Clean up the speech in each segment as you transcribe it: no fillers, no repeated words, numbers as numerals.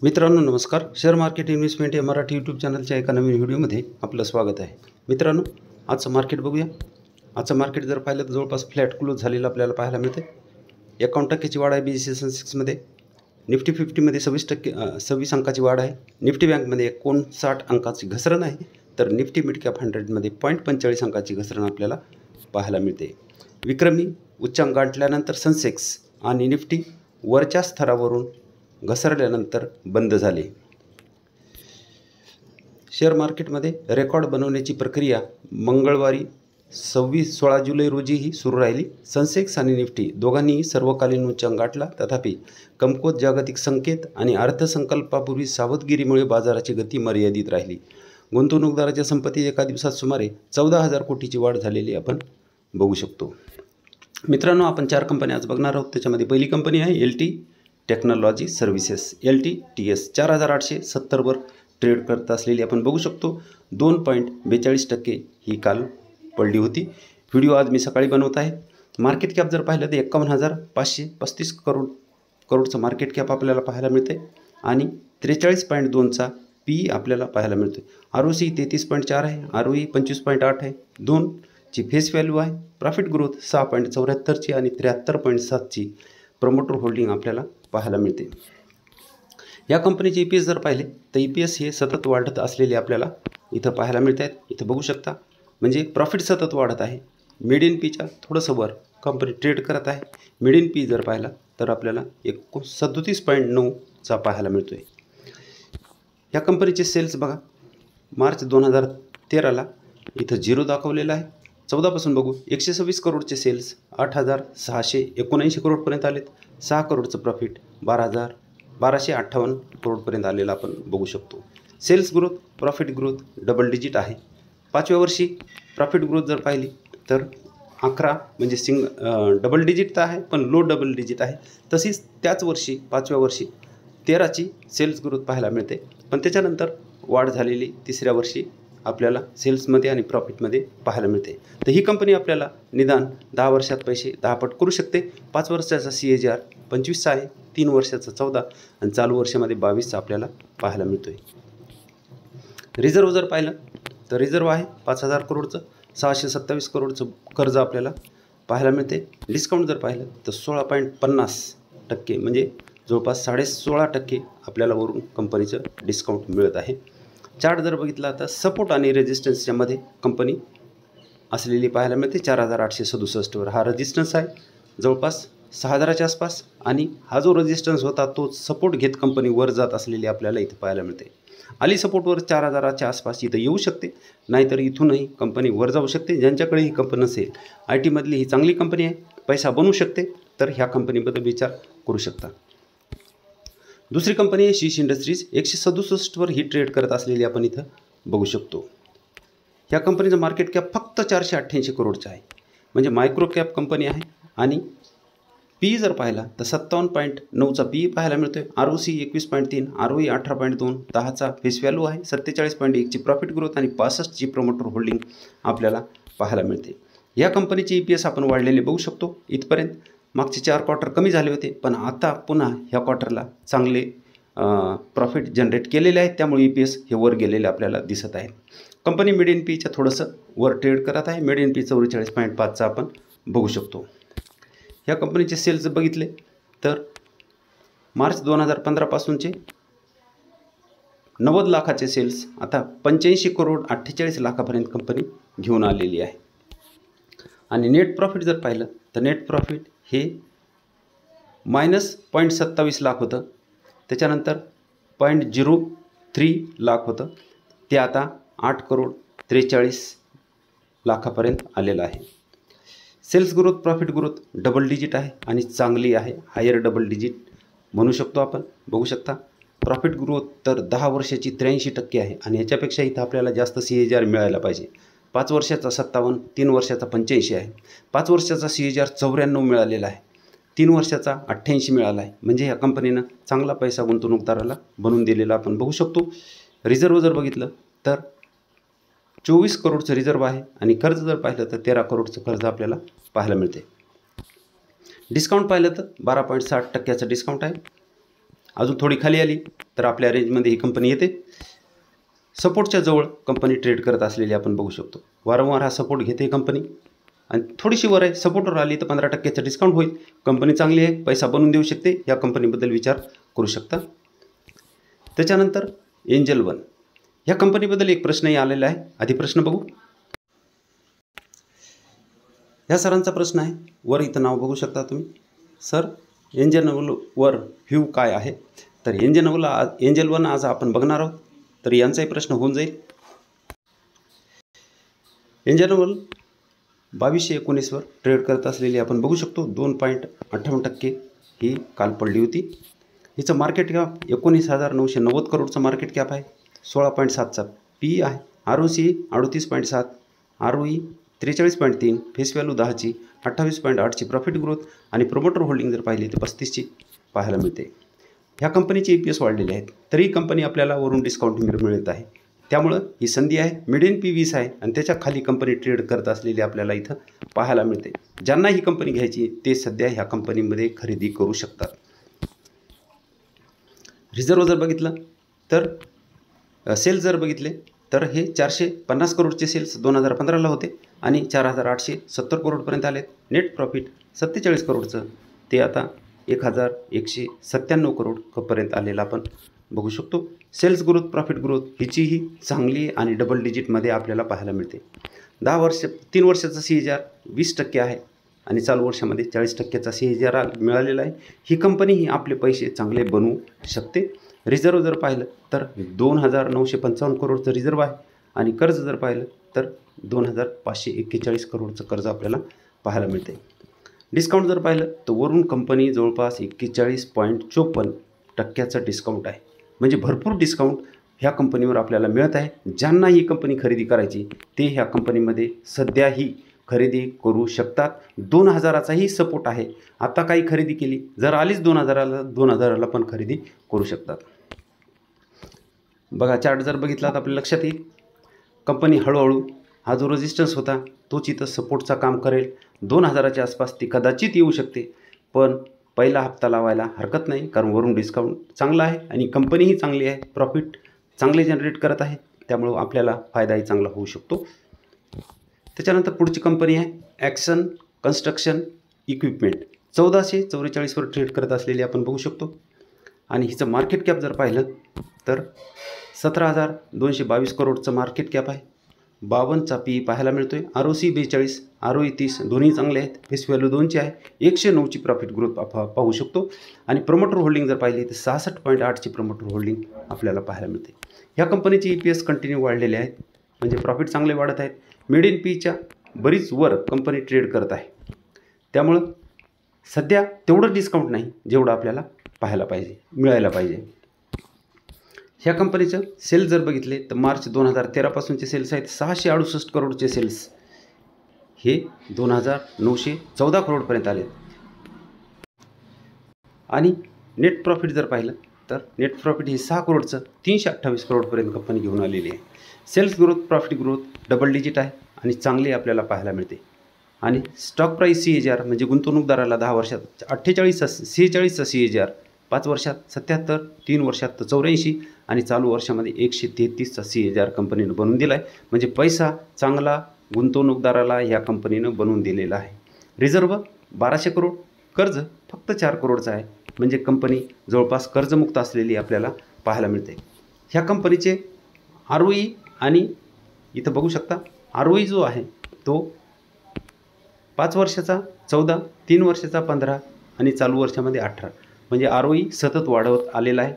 मित्रांनो नमस्कार. Share market investment या मराठी यूट्यूब चॅनलच्या एका नवीन व्हिडिओमध्ये आपलं स्वागत आहे. मित्रांनो आजचं मार्केट बघूया. आजचं मार्केट जर पाहिलं तर जवळपास फ्लॅट क्लोज झालेलं आपल्याला पाहायला मिळते. 51% वाढ आहे BSE सेन्सेक्समध्ये. निफ्टी 50मध्ये 26 अंकाची वाढ आहे. निफ्टी बँकमध्ये 59 अंकाची घसरण आहे. तर निफ्टी मिड कॅप 100मध्ये 0.45 अंकाची घसरण आपल्याला पाहायला मिळते. विक्रमी उच्चांक गाठल्यानंतर सेन्सेक्स आणि निफ्टी वरच्या स्तरावरून घसरल्यानंतर बंद झाले. शेअर मार्केटमध्ये रेकॉर्ड बनवण्याची प्रक्रिया मंगळवारी 16 जुलै रोजीही सुरू राहिली. सेन्सेक्स आणि निफ्टी दोघांनीही सर्वकालीन उच्चांक गाठला. तथापि कमकुवत जागतिक संकेत आणि अर्थसंकल्पापूर्वी सावधगिरीमुळे बाजाराची गती मर्यादित राहिली. गुंतवणूकदाराच्या संपत्तीत एका दिवसात सुमारे 14,000 कोटीची वाढ झालेली आपण बघू शकतो. मित्रांनो आपण 4 कंपन्या आज बघणार आहोत. त्याच्यामध्ये पहिली कंपनी आहे LT टेक्नॉलॉजी सर्व्हिसेस. LTTS 4,870 वर ट्रेड करत असलेली आपण बघू शकतो. 2.42% ही काल पडली होती. व्हिडिओ आज मी सकाळी बनवत आहे. मार्केट कॅप जर पाहिलं तर 51,535 करोडचं मार्केट कॅप आपल्याला पाहायला मिळते आणि 43.2चा PE आपल्याला पाहायला मिळतो. ROC 33.4 आहे. ROE 25.8 आहे. 2ची फेस व्हॅल्यू आहे. प्रॉफिट ग्रोथ 6.74ची आणि 73.7ची प्रमोटर होल्डिंग आपल्याला पाहायला मिळते. या कंपनीचे EPS जर पाहिले तर EPS हे सतत वाढत असलेले आपल्याला इथं पाहायला मिळत आहेत. इथं बघू शकता म्हणजे प्रॉफिट सतत वाढत आहे. मीडियन पीच्या थोडंसं वर कंपनी ट्रेड करत आहे. मीडियन पी जर पाहिला तर आपल्याला 37.9चा पाहायला मिळतो आहे. या कंपनीचे सेल्स बघा मार्च 2013ला इथं 0 दाखवलेलं आहे. 14 पासून बघू 126 करोडचे सेल्स 8,679 करोडपर्यंत आलेत. 6 करोडचं प्रॉफिट 12,258 करोडपर्यंत आलेलं आपण बघू शकतो. Sales growth profit growth double digit आहे. 5व्या वर्षी प्रॉफिट ग्रोथ जर पाहिली तर 11 म्हणजे डबल डिजिट तर आहे पण लो डबल डिजिट आहे. तशीच त्याच वर्षी 5व्या वर्षी 13ची सेल्स ग्रोथ पाहायला मिळते. पण त्याच्यानंतर वाढ झालेली 3ऱ्या वर्षी आपल्याला सेल्समध्ये आणि प्रॉफिटमध्ये पाहायला मिळते. तर ही कंपनी आपल्याला निदान 10 वर्षात पैसे 10 पट करू शकते. 5 वर्षाचा CAGR 25चा आहे. 3 वर्षाचा 14 आणि चालू वर्षामध्ये 22चा आपल्याला पाहायला मिळतो आहे. रिझर्व जर पाहिलं तर रिझर्व आहे 5,000 करोडचं. 627 करोडचं कर्ज आपल्याला पाहायला मिळते. डिस्काउंट जर पाहिलं तर 16.50% म्हणजे जवळपास 16.5% आपल्याला वरून कंपनीचं डिस्काउंट मिळत आहे. चार्ट जर बघितला तर सपोर्ट आणि रेजिस्टन्सच्या मध्ये कंपनी असलेली पाहायला मिळते. 4,867 वर हा रेजिस्टन्स आहे जवळपास 6,000च्या आसपास आणि हा जो रेजिस्टन्स होता तो सपोर्ट घेत कंपनी वर जात असलेली आपल्याला इथं पाहायला मिळते. आली सपोर्टवर 4,000च्या आसपास इथं येऊ शकते. नाहीतर इथूनही कंपनी वर जाऊ शकते. ज्यांच्याकडे ही कंपनी असेल IT मधली ही चांगली कंपनी आहे पैसा बनवू शकते तर ह्या कंपनीबद्दल विचार करू शकता. दुसरी कंपनी आहे शीश इंडस्ट्रीज 167 वर ही ट्रेड करत असलेली आपण इथं बघू शकतो. ह्या कंपनीचं मार्केट कॅप फक्त 488 करोडचं आहे. म्हणजे मायक्रो कॅप कंपनी आहे आणि PE जर पाहिला तर 57.9चा PE पाहायला मिळतोय. ROC 21.3 ROE 18.2 10चा फेस व्हॅल्यू आहे. 47.1ची प्रॉफिट ग्रोथ आणि 65ची प्रमोटर होल्डिंग आपल्याला पाहायला मिळते. या कंपनीचे EPS आपण वाढलेले बघू शकतो. इथपर्यंत मागचे 4 क्वार्टर कमी झाले होते पण आता पुन्हा ह्या क्वार्टरला चांगले प्रॉफिट जनरेट केलेले आहेत. त्यामुळे EPS हे वर गेलेले आपल्याला दिसत आहे. कंपनी मिडियन पीच्या थोडंसं वर ट्रेड करत आहे. मिडियन पी 44.5चा आपण बघू शकतो. ह्या कंपनीचे सेल्स बघितले तर मार्च 2015 पासूनचे 90 लाखाचे सेल्स आता 85 करोड 48 लाखापर्यंत कंपनी घेऊन आलेली आहे. आणि नेट प्रॉफिट जर पाहिलं तर नेट प्रॉफिट हे -0.27 लाख होतं. त्याच्यानंतर 0.03 लाख होतं. ते आता 8 करोड 43 लाखापर्यंत आलेलं आहे. Sales growth profit growth double digit आहे आणि चांगली आहे. हायर डबल डिजिट म्हणू शकतो आपण बघू शकता. प्रॉफिट ग्रोथ तर 10 वर्षाची 83% आहे आणि याच्यापेक्षा इथं आपल्याला जास्त CAGR मिळायला पाहिजे. 5 वर्षाचा 57 3 वर्षाचा 85 आहे. 5 वर्षाचा CAGR 94 मिळालेला आहे. 3 वर्षाचा 88 मिळाला आहे. म्हणजे ह्या कंपनीनं चांगला पैसा गुंतवणूकदाराला बनवून दिलेला आपण बघू शकतो. रिझर्व जर बघितलं तर 24 करोडचं रिझर्व आहे आणि कर्ज जर पाहिलं तर 13 करोडचं कर्ज आपल्याला पाहायला मिळते. डिस्काउंट पाहिलं तर 12.60%चं डिस्काउंट आहे. अजून थोडी खाली आली तर आपल्या रेंजमध्ये ही कंपनी येते. सपोर्टच्या जवळ कंपनी ट्रेड करत असलेली आपण बघू शकतो. वारंवार हा सपोर्ट घेते कंपनी आणि थोडीशी वर आहे. सपोर्टवर आली तर 15%चं डिस्काउंट होईल. कंपनी चांगली आहे, पैसा बनवून देऊ शकते. या कंपनीबद्दल विचार करू शकता. त्याच्यानंतर एंजल वन ह्या कंपनीबद्दल एक प्रश्नही आलेला आहे. आधी प्रश्न बघू. ह्या सरांचा प्रश्न आहे. वर इथं नाव बघू शकता तुम्ही. सर एंजल वर व्ह्यू काय आहे? तर एंजल वन आज आपण बघणार आहोत. तर यांचाही प्रश्न होऊन जाईल. एंजल वन 2219 वर ट्रेड करत असलेली आपण बघू शकतो. 2.58% ही काल पडली होती. हिचं मार्केट कॅप 19,990 करोडचं मार्केट कॅप आहे. 16.7चा पी आहे. ROC 38.7, ROE 43.3, फेस व्हॅल्यू 10ची, 28.8ची प्रॉफिट ग्रोथ आणि प्रोमोटर होल्डिंग जर पाहिली तर 35ची पाहायला मिळते. ह्या कंपनीचे EPS वाढलेले आहेत. तरी कंपनी आपल्याला वरून डिस्काउंट मिळत आहे. त्यामुळं ही संधी आहे. मिडियन P 20 आहे आणि त्याच्या खाली कंपनी ट्रेड करत असलेली आपल्याला इथं पाहायला मिळते. ज्यांना ही कंपनी घ्यायची ते सध्या ह्या कंपनीमध्ये खरेदी करू शकतात. रिझर्व जर बघितलं तर सेल्स जर बघितले तर हे 450 करोडचे सेल्स 2015ला होते आणि 4,870 करोडपर्यंत आलेत. नेट प्रॉफिट 47 करोडचं ते आता 1,197 करोडपर्यंत आलेलं आपण बघू शकतो. सेल्स ग्रोथ, प्रॉफिट ग्रोथ हिचीही चांगली आणि डबल डिजिटमध्ये आपल्याला पाहायला मिळते. 3 वर्षाचा CAGR 20% आहे आणि चालू वर्षामध्ये 40%चा CAGR मिळालेला आहे. ही कंपनी ही आपले पैसे चांगले बनवू शकते. रिझर्व जर पाहिलं तर 2,955 करोडचं रिझर्व आहे आणि कर्ज जर पाहिलं तर 2,541 करोडचं कर्ज आपल्याला पाहायला मिळते. डिस्काउंट जर पाहिलं तर वरून कंपनी जवळपास 41.54% डिस्काउंट आहे. म्हणजे भरपूर डिस्काउंट ह्या कंपनीवर आपल्याला मिळत आहे. ज्यांना ही कंपनी खरेदी करायची ते ह्या कंपनीमध्ये सध्याही खरेदी करू शकतात. 2,000चाही सपोर्ट आहे. आता काही खरेदी केली जर आलीच 2,000ला पण खरेदी करू शकतात. बघा चार्ट जर बघितला तर आपल्या लक्षात येईल कंपनी हळूहळू हा जो रेजिस्टन्स होता तोच इथं सपोर्टचा काम करेल. 2,000च्या आसपास ती कदाचित येऊ शकते. पण पहिला हप्ता लावायला हरकत नाही कारण वरून डिस्काउंट चांगला आहे आणि कंपनीही चांगली आहे. प्रॉफिट चांगले जनरेट करत आहे. त्यामुळं आपल्याला फायदाही चांगला होऊ शकतो. त्याच्यानंतर पुढची कंपनी आहे ॲक्सन कन्स्ट्रक्शन इक्विपमेंट. 1444 वर ट्रेड करत असलेली आपण बघू शकतो आणि हिचं मार्केट कॅप जर पाहिलं तर 17,222 करोडचं मार्केट कॅप आहे. 52चा PE पाहायला मिळतो आहे. ROC 42, ROE 30 दोन्ही चांगले आहेत. फेस व्हॅल्यू 2ची आहे. 109ची प्रॉफिट ग्रोथ पाहू शकतो आणि प्रमोटर होल्डिंग जर पाहिली तर 66.8ची प्रमोटर होल्डिंग आपल्याला पाहायला मिळते. ह्या कंपनीचे EPS कंटिन्यू वाढलेले आहेत म्हणजे प्रॉफिट चांगले वाढत आहेत. मिडियन Pच्या बरीच वर कंपनी ट्रेड करत आहे. त्यामुळं सध्या तेवढं डिस्काउंट नाही जेवढं आपल्याला मिळायला पाहिजे. ह्या कंपनीचं सेल्स जर बघितले तर मार्च 2013 पासूनचे सेल्स आहेत 668 करोडचे सेल्स हे 2,914 करोडपर्यंत आले आणि नेट प्रॉफिट जर पाहिलं तर नेट प्रॉफिट हे 6 करोडचं 328 करोडपर्यंत कंपनी घेऊन आलेली आहे. Sales growth, profit growth double digit आहे आणि चांगली आपल्याला पाहायला मिळते. आणि स्टॉक प्राईस CAGR म्हणजे गुंतवणूकदाराला 10 वर्षात 46चा CAGR, 5 वर्षात 77, 3 वर्षात 84 आणि चालू वर्षामध्ये 133चा CAGR कंपनीनं बनवून दिला आहे. म्हणजे पैसा चांगला गुंतवणूकदाराला ह्या कंपनीनं बनवून दिलेला आहे. रिझर्व 1200 करोड, कर्ज फक्त 4 करोडचं आहे. म्हणजे कंपनी जवळपास कर्जमुक्त असलेली आपल्याला पाहायला मिळते. ह्या कंपनीचे ROE आणि इथं बघू शकता ROE जो आहे तो 5 वर्षाचा 14, 3 वर्षाचा 15 आणि चालू वर्षामध्ये 18 म्हणजे ROE सतत वाढवत आलेला आहे.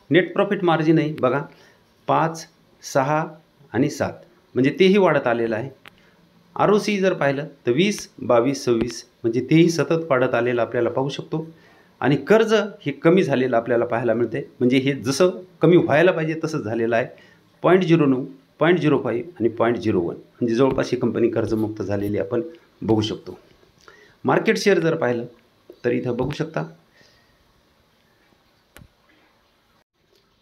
नेट प्रॉफिट मार्जिनही बघा 5, 6 आणि 7 म्हणजे तेही वाढत आलेलं आहे. ROC जर पाहिलं तर 20, 22, 26 म्हणजे तेही सतत वाढत आलेलं आपल्याला पाहू शकतो. आणि कर्ज हे कमी झालेलं आपल्याला पाहायला मिळते. म्हणजे हे जसं कमी व्हायला पाहिजे तसंच झालेलं आहे. 0.09, 0.05 आणि 0.01 म्हणजे जवळपास ही कंपनी कर्जमुक्त झालेली आपण बघू शकतो. मार्केट शेअर जर पाहिलं तर इथं बघू शकता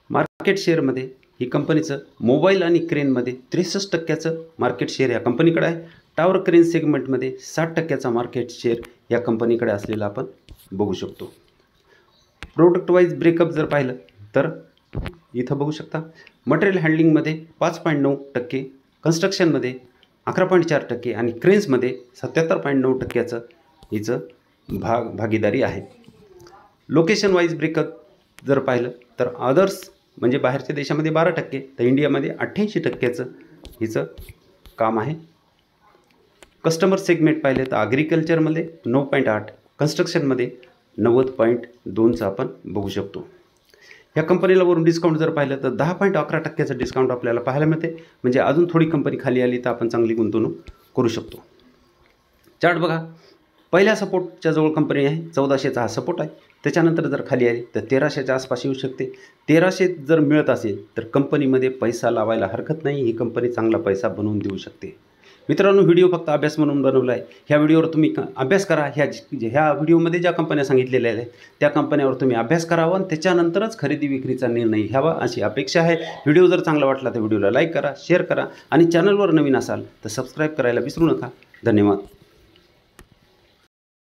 मार्केट शेअरमध्ये ही कंपनीचं मोबाईल आणि क्रेनमध्ये 63% मार्केट शेअर या कंपनीकडे आहे. टावर क्रेन सेगमेंटमध्ये 60% मार्केट शेअर या कंपनीकडे असलेला आपण बघू शकतो. प्रोडक्ट वाईज ब्रेकअप जर पाहिलं तर इथं बघू शकता मटेरियल हँडलिंगमध्ये 5.9%, कन्स्ट्रक्शनमध्ये 11.4% आणि क्रेन्समध्ये 77.9% हिचं भागीदारी आहे. लोकेशन वाईज ब्रेकअप जर पाहिलं तर अदर्स म्हणजे बाहेरच्या देशामध्ये 12%, तर इंडियामध्ये 88% हिचं काम आहे. कस्टमर सेगमेंट पाहिले तर ॲग्रिकल्चरमध्ये 9.8, कन्स्ट्रक्शनमध्ये 90.2चं आपण बघू शकतो. ह्या कंपनीला वरून डिस्काउंट जर पाहिलं तर 10.11%चं डिस्काउंट आपल्याला पाहायला मिळते. म्हणजे अजून थोडी कंपनी खाली आली तर आपण चांगली गुंतवणूक करू शकतो. चार्ट बघा, पहिल्या सपोर्टच्या जवळ कंपनी आहे, 1400चा हा सपोर्ट आहे. त्याच्यानंतर जर खाली आली तर 1300च्या आसपास येऊ शकते. 1300 जर मिळत असेल तर कंपनीमध्ये पैसा लावायला हरकत नाही. ही कंपनी चांगला पैसा बनवून देऊ शकते. मित्रांनो, व्हिडिओ फक्त अभ्यास म्हणून बनवला आहे. ह्या व्हिडिओवर तुम्ही अभ्यास करा. ह्या व्हिडिओमध्ये ज्या कंपन्या सांगितलेल्या आहेत त्या कंपन्यावर तुम्ही अभ्यास करावा आणि त्याच्यानंतरच खरेदी विक्रीचा निर्णय घ्यावा अशी अपेक्षा आहे. व्हिडिओ जर चांगला वाटला तर व्हिडिओला लाईक करा, शेअर करा आणि चॅनलवर नवीन असाल तर सबस्क्राईब करायला विसरू नका. धन्यवाद.